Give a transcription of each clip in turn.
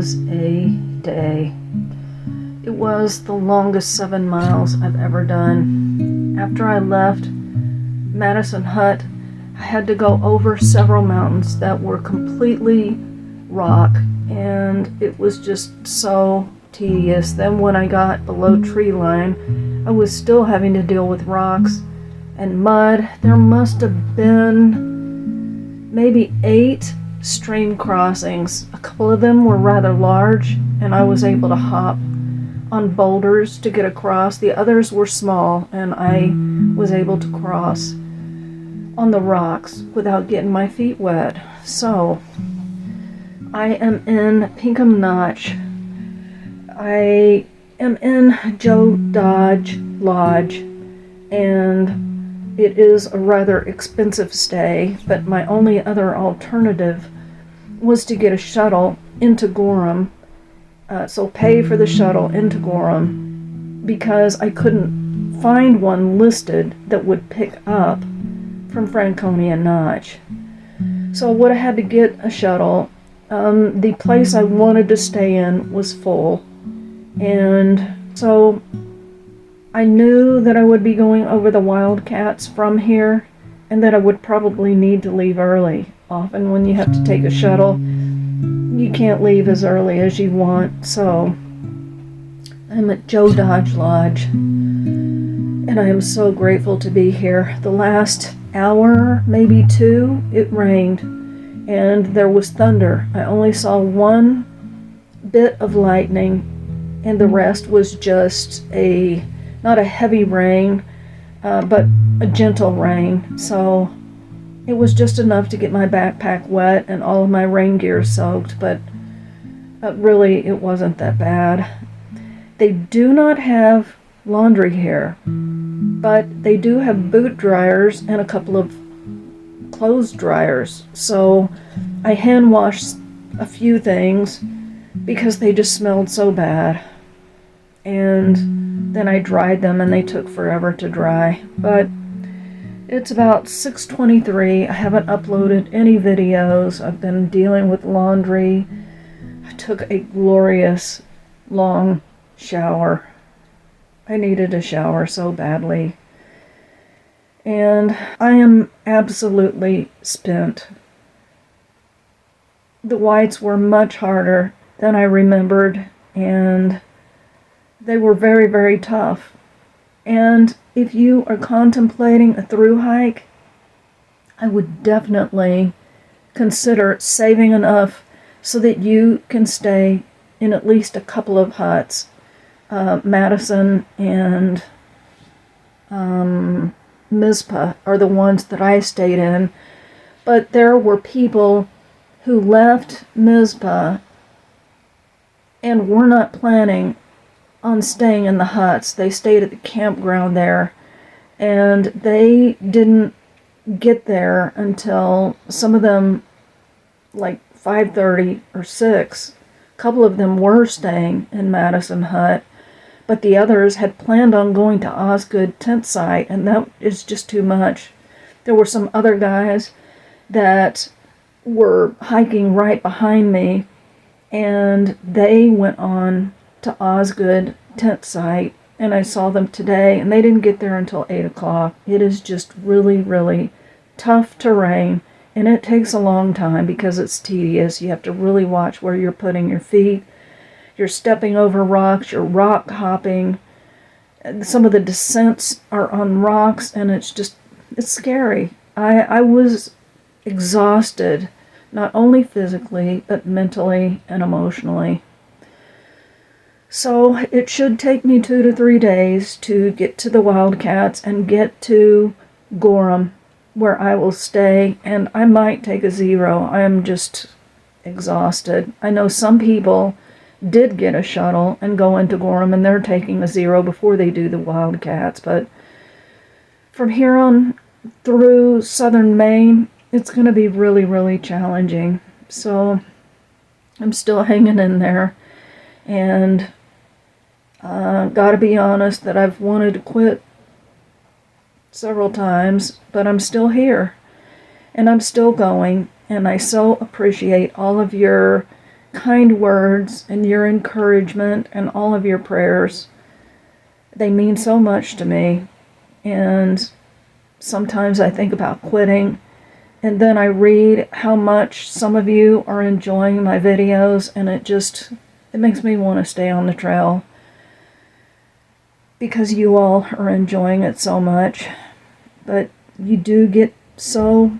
was a day. It was the longest 7 miles I've ever done. After I left Madison Hut, I had to go over several mountains that were completely rock, and it was just so tedious. Then when I got below tree line, I was still having to deal with rocks and mud. There must have been maybe 8 stream crossings. A couple of them were rather large, and I was able to hop on boulders to get across. The others were small, and I was able to cross on the rocks without getting my feet wet. So I am in Pinkham Notch. I am in Joe Dodge Lodge, and it is a rather expensive stay, but my only other alternative was to get a shuttle into Gorham. So pay for the shuttle into Gorham, because I couldn't find one listed that would pick up from Franconia Notch. So I would have had to get a shuttle. The place I wanted to stay in was full, and so I knew that I would be going over the Wildcats from here, and that I would probably need to leave early. Often when you have to take a shuttle, you can't leave as early as you want. So I'm at Joe Dodge Lodge, and I am so grateful to be here. The last hour, maybe 2, it rained, and there was thunder. I only saw one bit of lightning, and the rest was just not a heavy rain, but a gentle rain. So it was just enough to get my backpack wet and all of my rain gear soaked, but really it wasn't that bad. They do not have laundry here, but they do have boot dryers and a couple of clothes dryers. So I hand washed a few things because they just smelled so bad, and then I dried them and they took forever to dry. But it's about 6:23. I haven't uploaded any videos. I've been dealing with laundry. I took a glorious long shower. I needed a shower so badly. And I am absolutely spent. The whites were much harder than I remembered, and they were very, very tough. And if you are contemplating a through hike, I would definitely consider saving enough so that you can stay in at least a couple of huts. Madison and Mizpah are the ones that I stayed in, but there were people who left Mizpah and were not planning on staying in the huts. They stayed at the campground there, and they didn't get there until, some of them, like 5:30 or 6. A couple of them were staying in Madison Hut, but the others had planned on going to Osgood tent site, and that is just too much. There were some other guys that were hiking right behind me, and they went on to Osgood tent site, and I saw them today, and they didn't get there until 8 o'clock. It is just really, really tough terrain, and it takes a long time because it's tedious. You have to really watch where you're putting your feet. You're stepping over rocks, you're rock hopping. Some of the descents are on rocks, and it's scary. I was exhausted, not only physically, but mentally and emotionally. So it should take me 2 to 3 days to get to the Wildcats and get to Gorham, where I will stay, and I might take a zero. I am just exhausted. I know some people did get a shuttle and go into Gorham, and they're taking a zero before they do the Wildcats, but from here on through southern Maine, it's going to be really, really challenging. So I'm still hanging in there, and gotta be honest that I've wanted to quit several times, but I'm still here, and I'm still going, and I so appreciate all of your kind words and your encouragement and all of your prayers. They mean so much to me. And sometimes I think about quitting, and then I read how much some of you are enjoying my videos, and it makes me want to stay on the trail because you all are enjoying it so much. But you do get so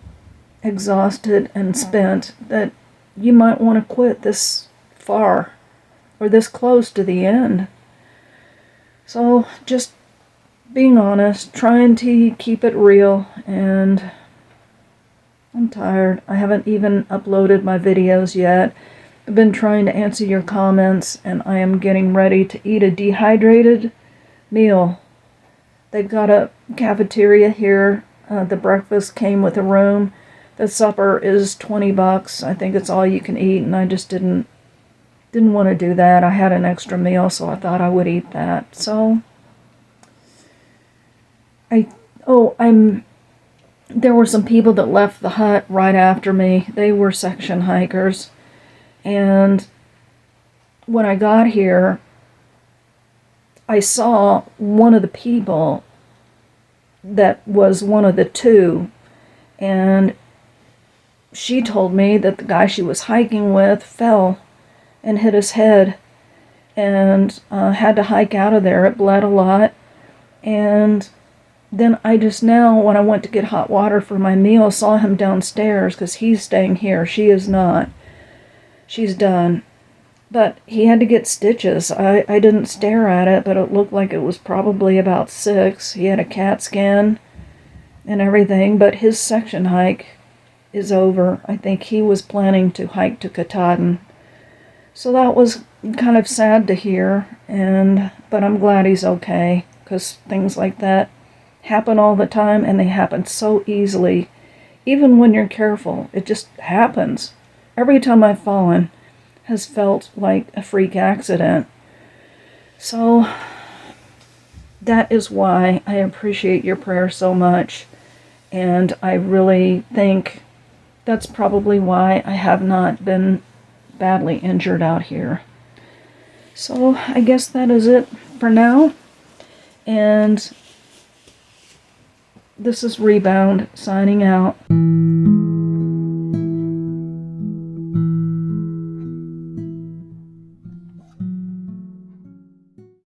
exhausted and spent that you might want to quit this far or this close to the end. So just being honest, trying to keep it real, and I'm tired. I haven't even uploaded my videos yet. I've been trying to answer your comments, and I am getting ready to eat a dehydrated meal. They've got a cafeteria here. The breakfast came with a room. The supper is $20. I think it's all you can eat, and I just didn't want to do that. I had an extra meal, so I thought I would eat that. So there were some people that left the hut right after me. They were section hikers. And when I got here, I saw one of the people that was one of the two. And she told me that the guy she was hiking with fell and hit his head and had to hike out of there. It bled a lot. And then I just now, when I went to get hot water for my meal, saw him downstairs because he's staying here. She is not. She's done. But he had to get stitches. I didn't stare at it, but it looked like it was probably about 6. He had a CAT scan and everything, but his section hike is over. I think he was planning to hike to Katahdin. So that was kind of sad to hear, but I'm glad he's okay, because things like that happen all the time, and they happen so easily. Even when you're careful, it just happens. Every time I've fallen has felt like a freak accident. So that is why I appreciate your prayer so much, and I really think that's probably why I have not been badly injured out here. So I guess that is it for now, and this is Rebound signing out.